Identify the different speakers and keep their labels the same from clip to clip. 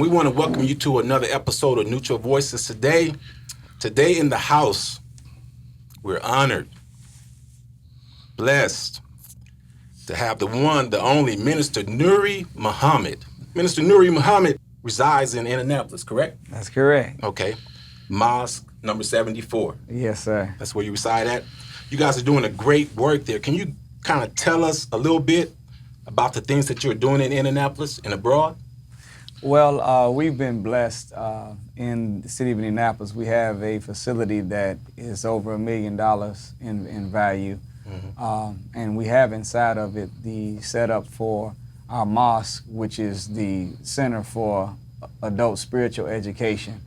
Speaker 1: we want to welcome you to another episode of Neutral Voices today. Today in the house, we're honored, blessed to have the one, the only Minister Nuri Muhammad. Minister Nuri Muhammad resides in Indianapolis, correct?
Speaker 2: That's correct.
Speaker 1: Okay. Mosque number 74.
Speaker 2: Yes, sir.
Speaker 1: That's where you reside at. You guys are doing a great work there. Can you kind of tell us a little bit about the things that you're doing in Indianapolis and abroad?
Speaker 2: Well, we've been blessed in the city of Indianapolis. We have a facility that is over $1 million in value. And we have inside of it the setup for our mosque, which is the Center for Adult Spiritual Education.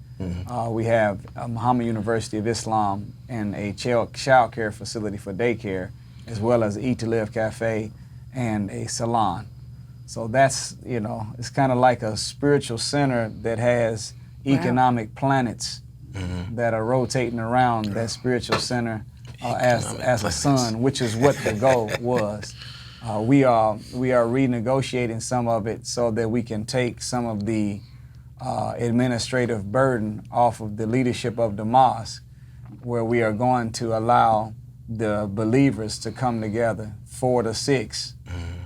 Speaker 2: We have Muhammad University of Islam and a child care facility for daycare, as well as Eat to Live Cafe and a salon. So that's, it's kind of like a spiritual center that has economic planets that are rotating around that spiritual center as a sun, which is what the goal was. We are renegotiating some of it so that we can take some of the administrative burden off of the leadership of the mosque, where we are going to allow the believers to come together, 4 to 6,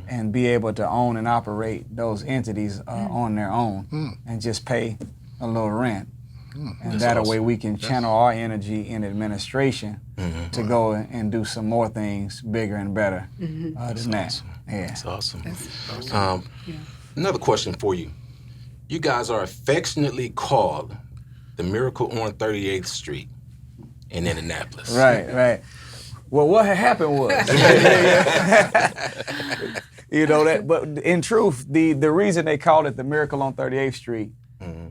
Speaker 2: and be able to own and operate those entities on their own and just pay a little rent. And that way we can channel our energy in administration to go and do some more things bigger and better than that.
Speaker 1: Awesome.
Speaker 2: Yeah.
Speaker 1: That's awesome.
Speaker 3: That's awesome.
Speaker 1: Another question for you. You guys are affectionately called the Miracle on 38th Street in Indianapolis.
Speaker 2: Right. Well, what had happened was, but in truth, the reason they called it the Miracle on 38th Street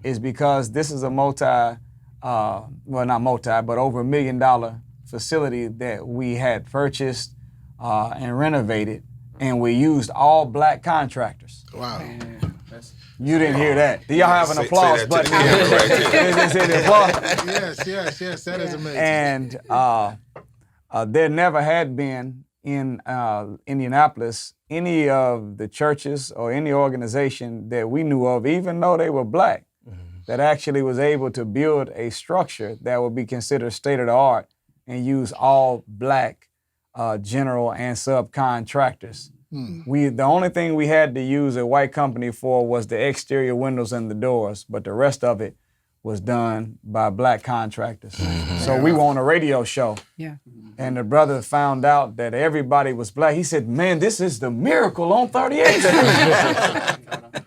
Speaker 2: is because this is a over $1 million facility that we had purchased and renovated, and we used all black contractors.
Speaker 3: Wow.
Speaker 2: You didn't hear that. Do y'all have an applause button?
Speaker 3: Yes, that is amazing.
Speaker 2: And there never had been in Indianapolis any of the churches or any organization that we knew of, even though they were black, that actually was able to build a structure that would be considered state-of-the-art and use all black general and subcontractors. The only thing we had to use a white company for was the exterior windows and the doors, but the rest of it was done by black contractors. So we were on a radio show.
Speaker 4: Yeah.
Speaker 2: And the brother found out that everybody was black. He said, "Man, this is the Miracle on 38th Street."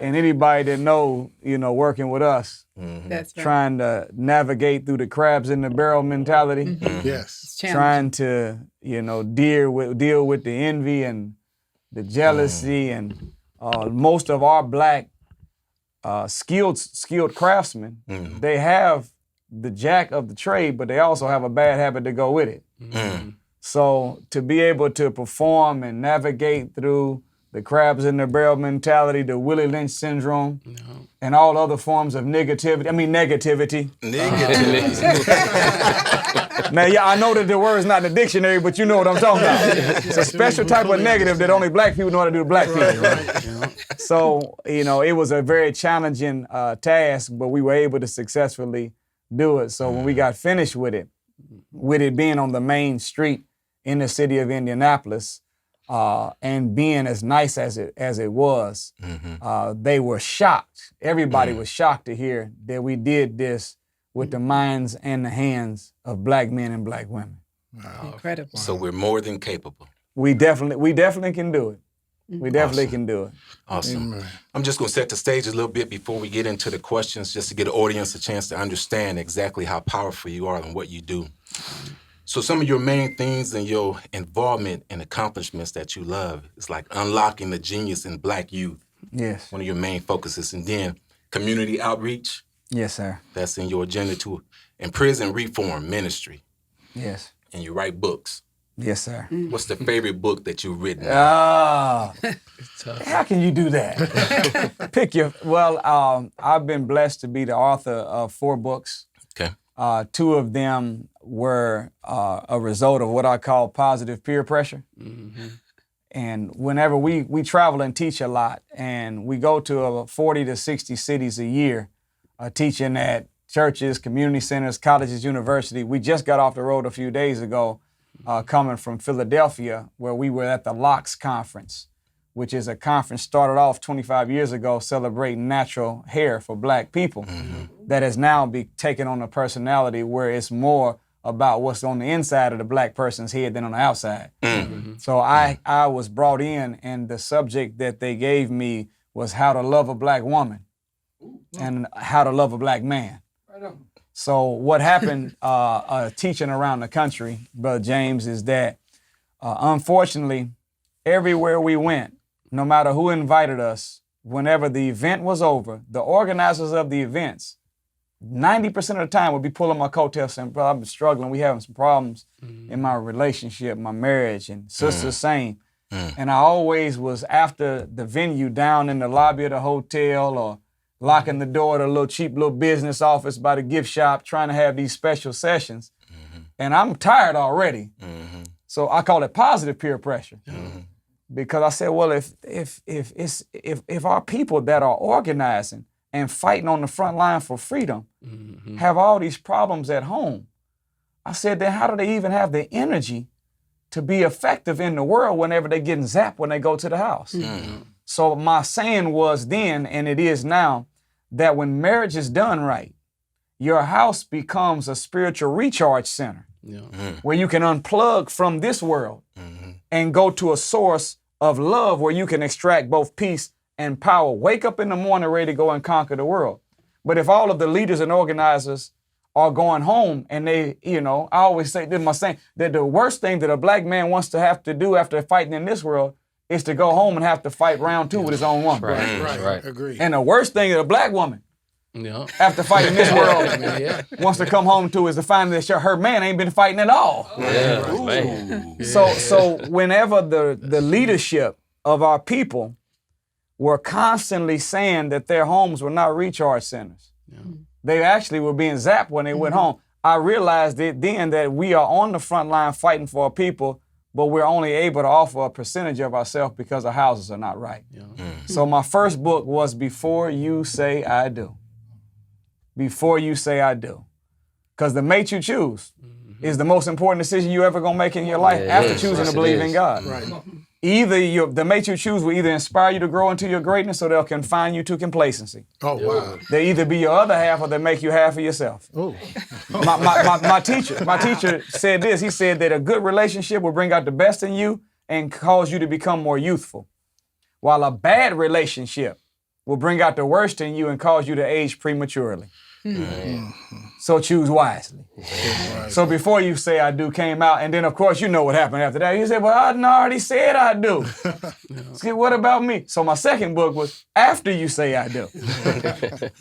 Speaker 2: And anybody that know, working with us,
Speaker 4: That's right.
Speaker 2: trying to navigate through the crabs in the barrel mentality,
Speaker 3: Yes.
Speaker 2: trying to, deal with the envy and the jealousy, and most of our black skilled craftsmen, they have the jack of the trade, but they also have a bad habit to go with it. So to be able to perform and navigate through the crabs in the barrel mentality, the Willie Lynch syndrome, and all other forms of negativity. Now, I know that the word's not in the dictionary, but you know what I'm talking about. It's a special type of negative that only black people know how to do to black people.
Speaker 3: Right.
Speaker 2: So, it was a very challenging task, but we were able to successfully do it. So when we got finished with it being on the main street in the city of Indianapolis, and being as nice as it was, they were shocked. Everybody was shocked to hear that we did this with the minds and the hands of black men and black women.
Speaker 3: Wow.
Speaker 4: Incredible.
Speaker 1: So we're more than capable.
Speaker 2: We definitely can do it. We definitely can do it.
Speaker 1: Awesome.
Speaker 3: Amen.
Speaker 1: I'm just going to set the stage a little bit before we get into the questions, just to get the audience a chance to understand exactly how powerful you are and what you do. So some of your main things and your involvement and accomplishments that you love is like unlocking the genius in black youth.
Speaker 2: Yes.
Speaker 1: One of your main focuses. And then community outreach.
Speaker 2: Yes, sir.
Speaker 1: That's in your agenda too. And prison reform ministry.
Speaker 2: Yes.
Speaker 1: And you write books.
Speaker 2: Yes, sir.
Speaker 1: What's the favorite book that you've written?
Speaker 2: How can you do that? I've been blessed to be the author of 4 books.
Speaker 1: Okay.
Speaker 2: 2 of them were a result of what I call positive peer pressure. And whenever we travel and teach a lot, and we go to 40 to 60 cities a year, teaching at churches, community centers, colleges, university. We just got off the road a few days ago, coming from Philadelphia, where we were at the LOX conference, which is a conference started off 25 years ago celebrating natural hair for black people, that has now taken on a personality where it's more about what's on the inside of the black person's head than on the outside. So I was brought in, and the subject that they gave me was how to love a black woman and how to love a black man. So what happened teaching around the country, Brother James, is that unfortunately, everywhere we went, no matter who invited us, whenever the event was over, the organizers of the events, 90% of the time would be pulling my coattails saying, bro, I've been struggling. We having some problems in my relationship, my marriage, and sister's same. And I always was after the venue down in the lobby of the hotel or locking the door to a little cheap little business office by the gift shop, trying to have these special sessions. And I'm tired already. So I call it positive peer pressure. Because I said, well, if our people that are organizing and fighting on the front line for freedom have all these problems at home, I said, then how do they even have the energy to be effective in the world whenever they're getting zapped when they go to the house? So my saying was then, and it is now, that when marriage is done right, your house becomes a spiritual recharge center where you can unplug from this world and go to a source of love where you can extract both peace and power. Wake up in the morning ready to go and conquer the world. But if all of the leaders and organizers are going home and they, I always say, this is my saying, that the worst thing that a black man wants to have to do after fighting in this world is to go home and have to fight round two with his own woman.
Speaker 3: Right. Agree.
Speaker 2: And the worst thing that a black woman after fighting this world wants to come home to is to find that her man ain't been fighting at all. So whenever the leadership of our people were constantly saying that their homes were not recharge centers, they actually were being zapped when they went home. I realized then that we are on the front line fighting for our people, but we're only able to offer a percentage of ourselves because our houses are not right. So my first book was Before You Say I Do. Before you say I do. Because the mate you choose is the most important decision you ever gonna make in your life after choosing to believe in God. Either the mate you choose will either inspire you to grow into your greatness or they'll confine you to complacency.
Speaker 3: Oh, wow.
Speaker 2: They either be your other half or they make you half of yourself. My teacher said this. He said that a good relationship will bring out the best in you and cause you to become more youthful, while a bad relationship will bring out the worst in you and cause you to age prematurely. So choose wisely. So Before You Say I Do came out, and then of course you know what happened after that. He said, well, I already said I do. What about me? So my second book was After You Say I Do.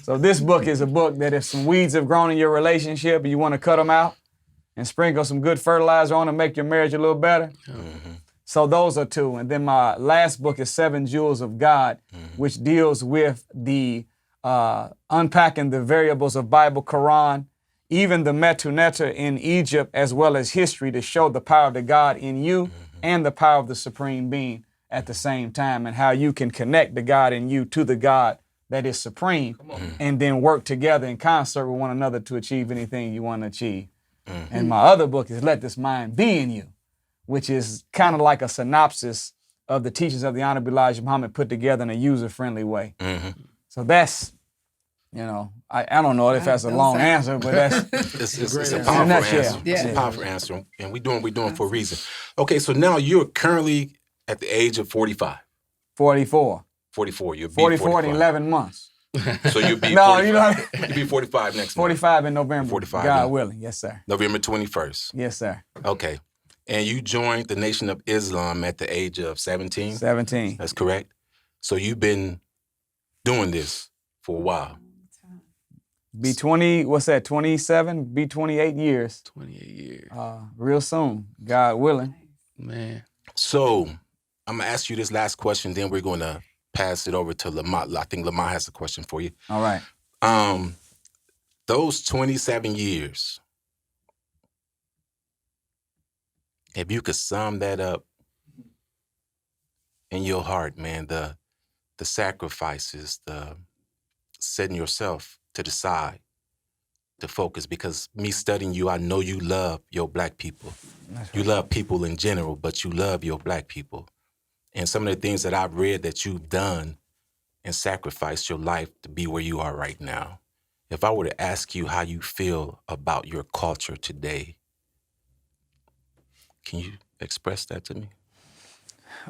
Speaker 2: So this book is a book that if some weeds have grown in your relationship and you want to cut them out and sprinkle some good fertilizer on to make your marriage a little better. So those are two. And then my last book is 7 Jewels of God, which deals with the unpacking the variables of Bible, Quran, even the Metuneta in Egypt, as well as history to show the power of the God in you and the power of the Supreme Being at the same time, and how you can connect the God in you to the God that is supreme and then work together in concert with one another to achieve anything you want to achieve. And my other book is Let This Mind Be in You, which is kind of like a synopsis of the teachings of the Honorable Elijah Muhammad put together in a user-friendly way. So that's, I don't know if that's a long answer, but that's
Speaker 1: it's a powerful answer. It's a powerful answer, and we're doing for a reason. Okay, so now you're currently at the age of 45.
Speaker 2: 44.
Speaker 1: 44. You'll be
Speaker 2: 44 in 11 months.
Speaker 1: So you'll be
Speaker 2: No,
Speaker 1: 45. You'll be 45 next month.
Speaker 2: 45 in November.
Speaker 1: 45.
Speaker 2: God willing. Yes, sir.
Speaker 1: November 21st.
Speaker 2: Yes, sir.
Speaker 1: Okay. And you joined the Nation of Islam at the age of 17?
Speaker 2: 17.
Speaker 1: That's correct. So you've been doing this for a while.
Speaker 2: Be 20, what's that, 27? Be 28 years.
Speaker 4: 28 years.
Speaker 2: Real soon, God willing.
Speaker 4: Man.
Speaker 1: So I'm going to ask you this last question, then we're going to pass it over to Lamont. I think Lamont has a question for you.
Speaker 2: All right.
Speaker 1: Those 27 years, if you could sum that up in your heart, man, the sacrifices, the setting yourself to the side to focus, because me studying you, I know you love your black people.
Speaker 2: That's
Speaker 1: You
Speaker 2: right.
Speaker 1: love people in general, but you love your black people. And some of the things that I've read that you've done and sacrificed your life to be where you are right now. If I were to ask you how you feel about your culture today, can you express that to me?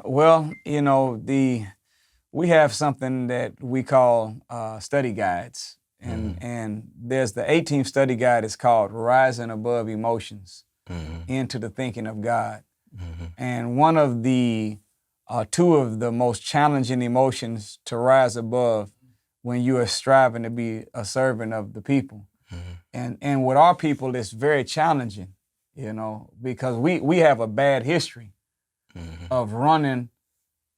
Speaker 2: Well, we have something that we call study guides. And there's the 18th study guide is called Rising Above Emotions into the Thinking of God. And one of the two of the most challenging emotions to rise above when you are striving to be a servant of the people. And with our people, it's very challenging, because we have a bad history of running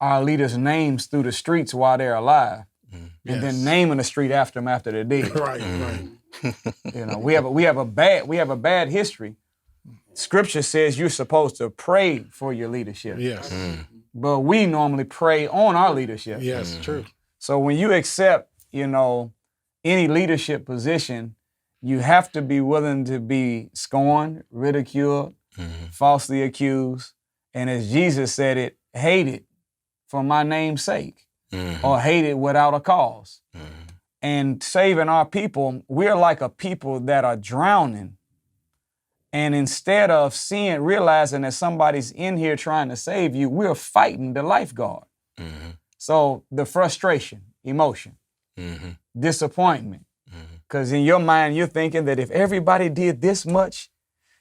Speaker 2: our leaders' names through the streets while they're alive. And then naming the street after them after they're dead.
Speaker 3: Right.
Speaker 2: We have a bad history. Scripture says you're supposed to pray for your leadership.
Speaker 3: Yes.
Speaker 2: But we normally pray on our leadership.
Speaker 3: Yes, true.
Speaker 2: So when you accept, any leadership position, you have to be willing to be scorned, ridiculed, falsely accused, and as Jesus said it, hated for my name's sake. Or hated without a cause. And saving our people, we're like a people that are drowning. And instead of realizing that somebody's in here trying to save you, we're fighting the lifeguard. So the frustration, emotion, disappointment. Because in your mind, you're thinking that if everybody did this much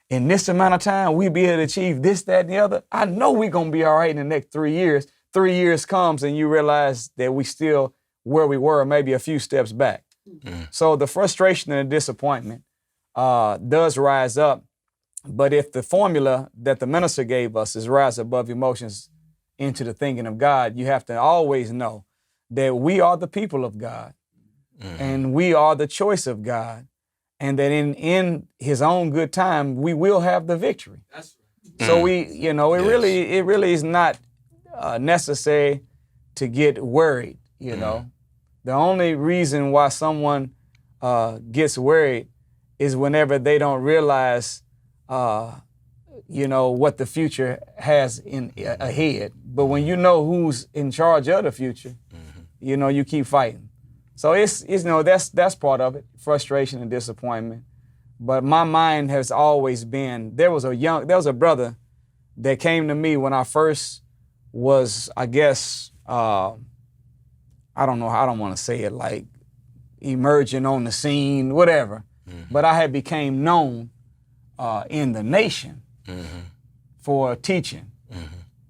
Speaker 2: in this amount of time, we'd be able to achieve this, that, and the other. I know we're going to be all right in the next 3 years. 3 years comes and you realize that we still where we were, maybe a few steps back. So the frustration and the disappointment does rise up. But if the formula that the minister gave us is rise above emotions into the thinking of God, you have to always know that we are the people of God and we are the choice of God, and that in his own good time, we will have the victory. So it really is not necessary to get worried, The only reason why someone gets worried is whenever they don't realize, what the future has ahead. But when you know who's in charge of the future, you keep fighting. So it's that's part of it, frustration and disappointment. But my mind has always been, there was a brother that came to me when I first was, I guess, I don't want to say it, like emerging on the scene, whatever. But I had became known in the nation for teaching.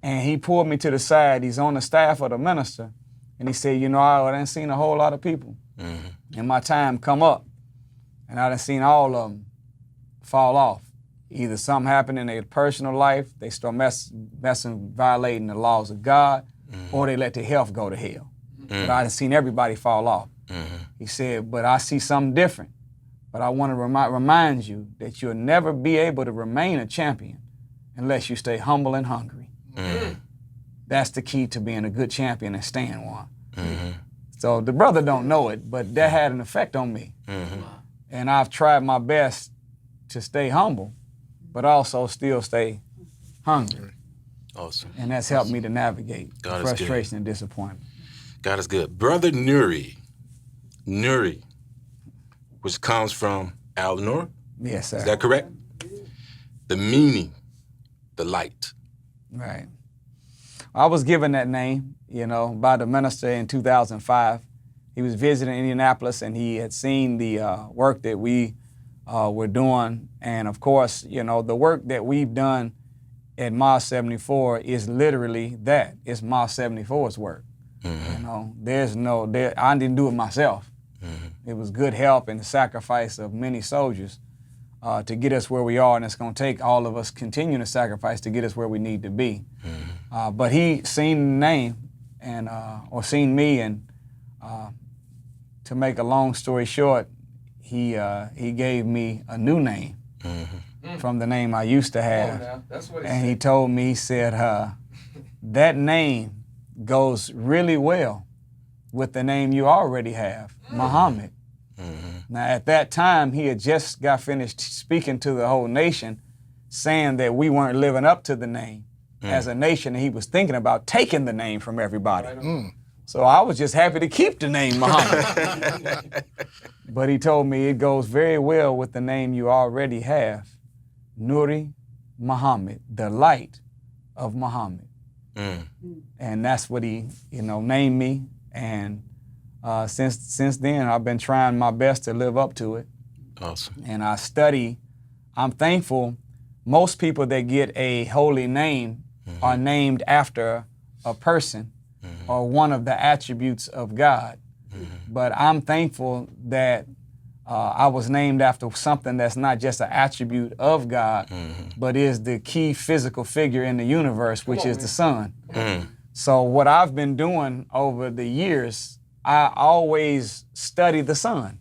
Speaker 2: And he pulled me to the side. He's on the staff of the minister. And he said, I done seen a whole lot of people in my time come up. And I done seen all of them fall off. Either something happened in their personal life, they start violating the laws of God, or they let their health go to hell. But I done seen everybody fall off. He said, but I see something different. But I want to remind you that you'll never be able to remain a champion unless you stay humble and hungry. That's the key to being a good champion and staying one. So the brother don't know it, but that had an effect on me. And I've tried my best to stay humble, but also still stay hungry.
Speaker 1: Awesome.
Speaker 2: And that's helped me to navigate frustration and disappointment.
Speaker 1: God is good. Brother Nuri, which comes from Al-Nur?
Speaker 2: Yes, sir.
Speaker 1: Is that correct? The meaning, the light.
Speaker 2: Right. I was given that name, by the minister in 2005. He was visiting Indianapolis and he had seen the work that we were doing. And of course, the work that we've done at Mile 74 is literally that. It's Mile 74's work. I didn't do it myself. It was good help and the sacrifice of many soldiers to get us where we are, and it's going to take all of us continuing to sacrifice to get us where we need to be. But he seen the name or seen me, and to make a long story short, he gave me a new name from the name I used to have. And he told me, he said, that name goes really well with the name you already have, Muhammad. Now, at that time, he had just got finished speaking to the whole nation, saying that we weren't living up to the name as a nation, and he was thinking about taking the name from everybody. So I was just happy to keep the name Muhammad. But he told me it goes very well with the name you already have, Nuri Muhammad, the light of Muhammad. And that's what he, named me. And since then, I've been trying my best to live up to it.
Speaker 1: Awesome.
Speaker 2: And I study. I'm thankful. Most people that get a holy name are named after a person or one of the attributes of God. But I'm thankful that I was named after something that's not just an attribute of God, but is the key physical figure in the universe, which is the sun. So what I've been doing over the years, I always study the sun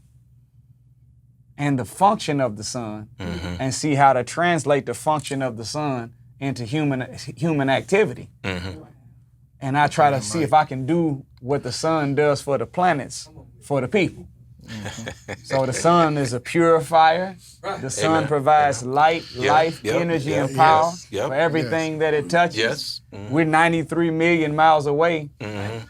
Speaker 2: and the function of the sun and see how to translate the function of the sun into human activity. And I try to see if I can do what the sun does for the planets, for the people. So the sun is a purifier. The sun provides light, life, energy, and power for everything that it touches. We're 93 million miles away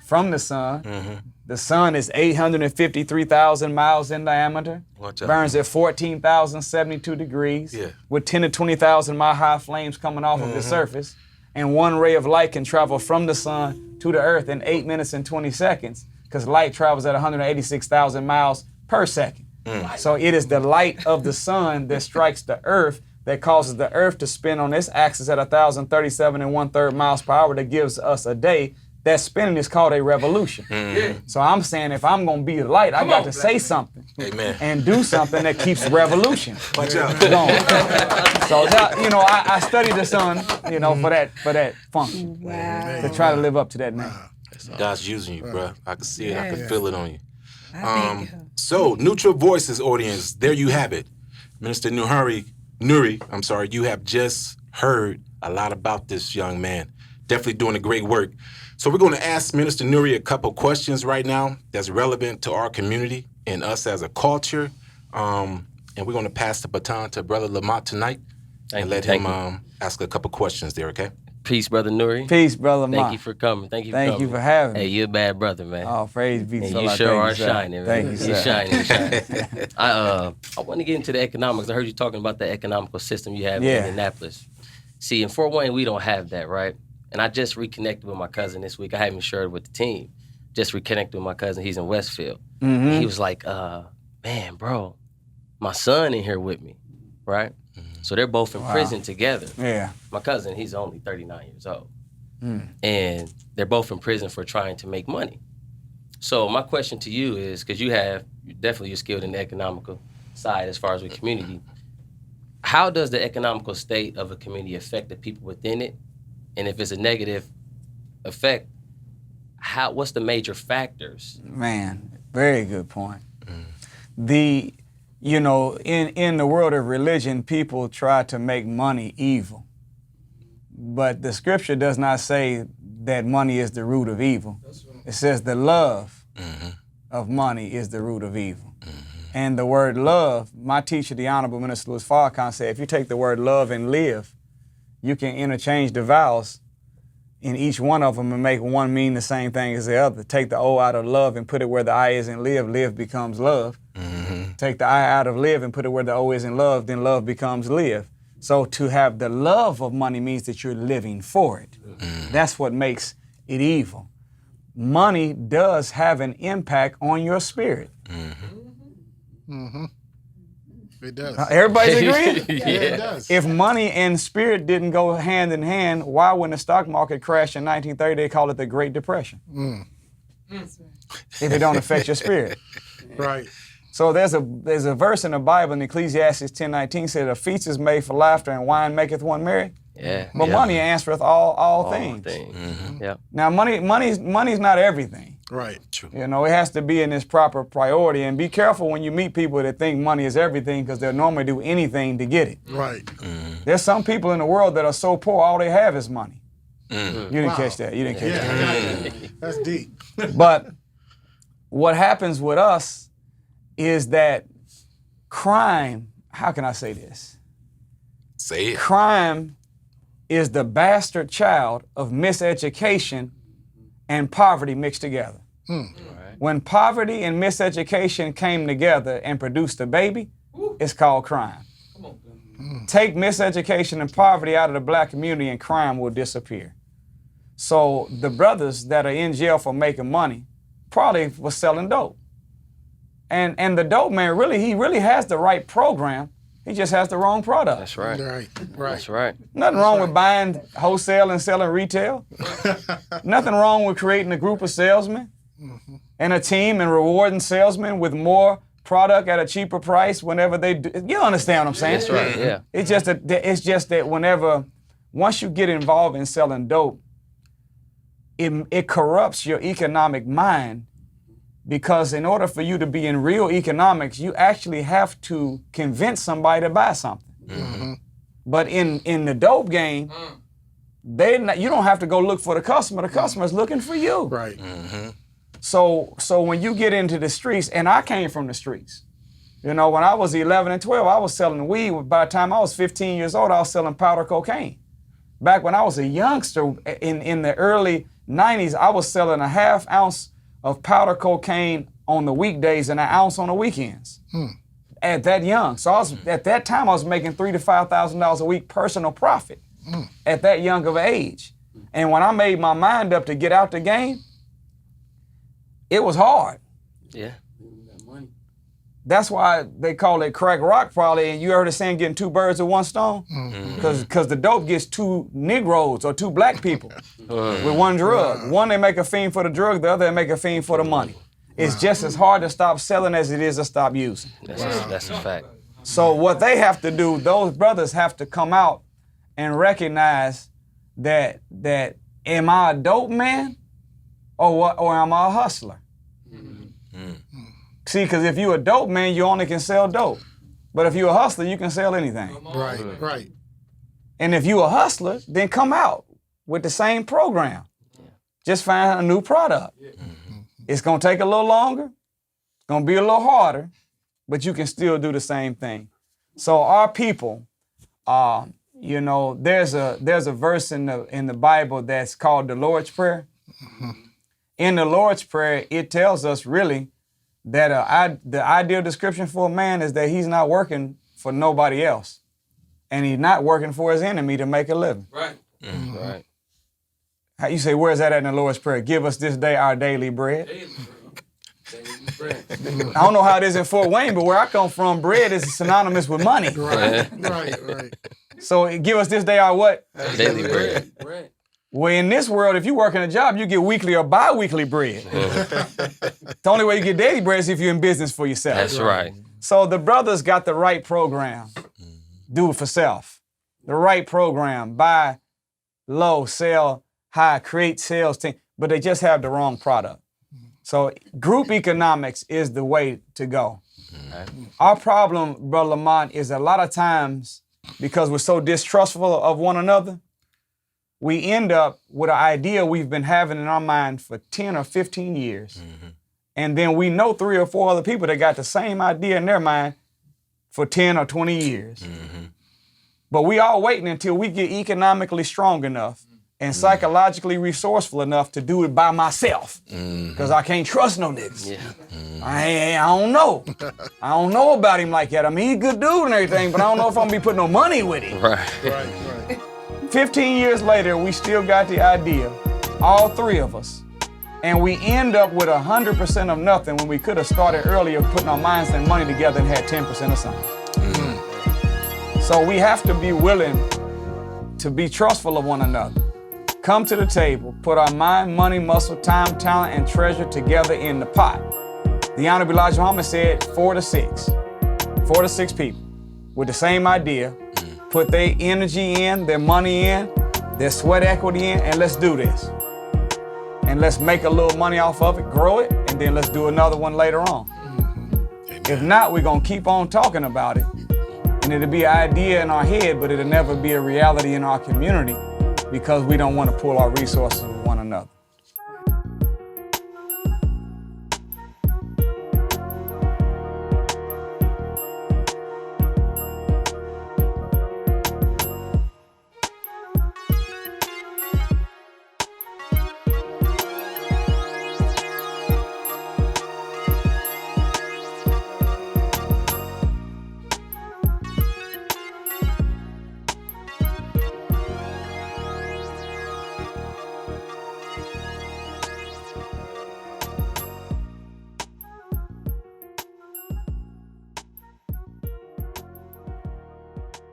Speaker 2: from the sun. The sun is 853,000 miles in diameter, burns at 14,072 degrees, with 10 to 20,000 mile high flames coming off of the surface. And one ray of light can travel from the sun to the earth in 8 minutes and 20 seconds, because light travels at 186,000 miles per second. So it is the light of the sun that strikes the earth that causes the earth to spin on its axis at 1,037 1/3 miles per hour that gives us a day. That spinning is called a revolution. So I'm saying if I'm going to be the light, I got to say something and do something that keeps revolution going. So that, I study the sun, for that function, to try to live up to that name.
Speaker 1: God's using you, bro. I can see it. I can feel it on you. So, Neutral Voices audience, there you have it. Minister Nuri, you have just heard a lot about this young man. Definitely doing a great work. So we're going to ask Minister Nuri a couple questions right now that's relevant to our community and us as a culture. And we're going to pass the baton to Brother Lamont tonight and let him ask a couple questions there, okay?
Speaker 4: Peace, Brother Nuri.
Speaker 2: Peace, Brother Lamont.
Speaker 4: Thank you for coming. Thank
Speaker 2: you for having me.
Speaker 4: Hey, you're a bad brother, man.
Speaker 2: Oh, praise be to
Speaker 4: and
Speaker 2: God.
Speaker 4: You sure are shining, man.
Speaker 2: Thank you, sir.
Speaker 4: You're shining. I want to get into the economics. I heard you talking about the economical system you have in Indianapolis. See, in Fort Wayne, we don't have that, right? And I just reconnected with my cousin this week. I haven't shared with the team. Just reconnected with my cousin. He's in Westfield. And he was like, man, bro, my son in here with me, right? So they're both in prison together.
Speaker 2: Yeah.
Speaker 4: My cousin, he's only 39 years old. And they're both in prison for trying to make money. So my question to you is, because you're skilled in the economical side as far as with community, how does the economical state of a community affect the people within it? And if it's a negative effect, what's the major factors?
Speaker 2: Man, very good point. In the world of religion, people try to make money evil. But the scripture does not say that money is the root of evil. It says the love of money is the root of evil. And the word love, my teacher, the Honorable Minister Louis Farrakhan, said, if you take the word love and live, you can interchange the vowels in each one of them and make one mean the same thing as the other. Take the O out of love and put it where the I is in live, live becomes love. Take the I out of live and put it where the O is in love, then love becomes live. So to have the love of money means that you're living for it. That's what makes it evil. Money does have an impact on your spirit.
Speaker 3: It does.
Speaker 2: Everybody's agreeing?
Speaker 3: It does.
Speaker 2: If money and spirit didn't go hand in hand, why when the stock market crashed in 1930, they call it the Great Depression? If it don't affect your spirit.
Speaker 3: Right.
Speaker 2: So there's a verse in the Bible in Ecclesiastes 10:19 said, a feast is made for laughter and wine maketh one merry. But money answereth all things. Now money's not everything.
Speaker 3: Right.
Speaker 1: True.
Speaker 2: It has to be in its proper priority. And be careful when you meet people that think money is everything, because they'll normally do anything to get it.
Speaker 3: Right.
Speaker 2: There's some people in the world that are so poor, all they have is money. You didn't catch that. You didn't catch that.
Speaker 3: Yeah, that's deep.
Speaker 2: But what happens with us is that crime, how can I say this?
Speaker 1: Say it.
Speaker 2: Crime is the bastard child of miseducation and poverty mixed together. When poverty and miseducation came together and produced a baby, it's called crime. Take miseducation and poverty out of the black community and crime will disappear. So the brothers that are in jail for making money probably was selling dope. And the dope man he really has the right program. He just has the wrong product.
Speaker 4: That's right.
Speaker 3: Right.
Speaker 4: That's right.
Speaker 2: Nothing wrong with buying wholesale and selling retail. Nothing wrong with creating a group of salesmen and a team and rewarding salesmen with more product at a cheaper price whenever they do. You understand what I'm saying?
Speaker 4: That's right, yeah.
Speaker 2: It's just that once you get involved in selling dope, it corrupts your economic mind, because in order for you to be in real economics, you actually have to convince somebody to buy something. But in the dope game, you don't have to go look for the customer. The customer's looking for you.
Speaker 3: Right.
Speaker 2: So when you get into the streets, and I came from the streets. You know, when I was 11 and 12, I was selling weed. By the time I was 15 years old, I was selling powder cocaine. Back when I was a youngster in the early 90s, I was selling a half ounce of powder cocaine on the weekdays and an ounce on the weekends. At that young. So at that time, I was making $3,000 to $5,000 a week personal profit at that young of an age. And when I made my mind up to get out the game, it was hard.
Speaker 4: Yeah.
Speaker 2: That's why they call it crack rock probably, and you heard the saying getting two birds with one stone? Because the dope gets two Negroes or two black people with one drug. One, they make a fiend for the drug, the other, they make a fiend for the money. It's just as hard to stop selling as it is to stop using.
Speaker 4: That's a fact.
Speaker 2: So what they have to do, those brothers have to come out and recognize that am I a dope man or am I a hustler? See, because if you're a dope man, you only can sell dope. But if you're a hustler, you can sell anything.
Speaker 3: Right.
Speaker 2: And if you're a hustler, then come out with the same program. Just find a new product. It's going to take a little longer. It's going to be a little harder, but you can still do the same thing. So our people, there's a verse in the Bible that's called the Lord's Prayer. In the Lord's Prayer, it tells us really that the ideal description for a man is that he's not working for nobody else, and he's not working for his enemy to make a living.
Speaker 4: Right. Right.
Speaker 2: How you say, where's that at in the Lord's Prayer? Give us this day our daily bread. I don't know how it is in Fort Wayne, but where I come from, bread is synonymous with money.
Speaker 3: Right.
Speaker 2: So give us this day our what?
Speaker 4: Daily bread.
Speaker 2: Well, in this world, if you work in a job, you get weekly or bi-weekly bread. The only way you get daily bread is if you're in business for yourself.
Speaker 4: That's right.
Speaker 2: So the brothers got the right program. Do it for self. The right program. Buy low, sell high, create sales team. But they just have the wrong product. So group economics is the way to go. Our problem, Brother Lamont, is a lot of times, because we're so distrustful of one another, we end up with an idea we've been having in our mind for 10 or 15 years. And then we know 3 or 4 other people that got the same idea in their mind for 10 or 20 years. But we all waiting until we get economically strong enough and psychologically resourceful enough to do it by myself. Because I can't trust no niggas. I don't know. I don't know about him like that. I mean, he's a good dude and everything, but I don't know if I'm gonna be putting no money with him.
Speaker 3: Right.
Speaker 2: 15 years later, we still got the idea, all 3 of us, and we end up with 100% of nothing when we could have started earlier putting our minds and money together and had 10% of something. So we have to be willing to be trustful of one another. Come to the table, put our mind, money, muscle, time, talent, and treasure together in the pot. The Honorable Elijah Muhammad said 4 to 6. 4 to 6 people with the same idea. Put their energy in, their money in, their sweat equity in, and let's do this. And let's make a little money off of it, grow it, and then let's do another one later on. If not, we're gonna keep on talking about it, and it'll be an idea in our head, but it'll never be a reality in our community because we don't want to pull our resources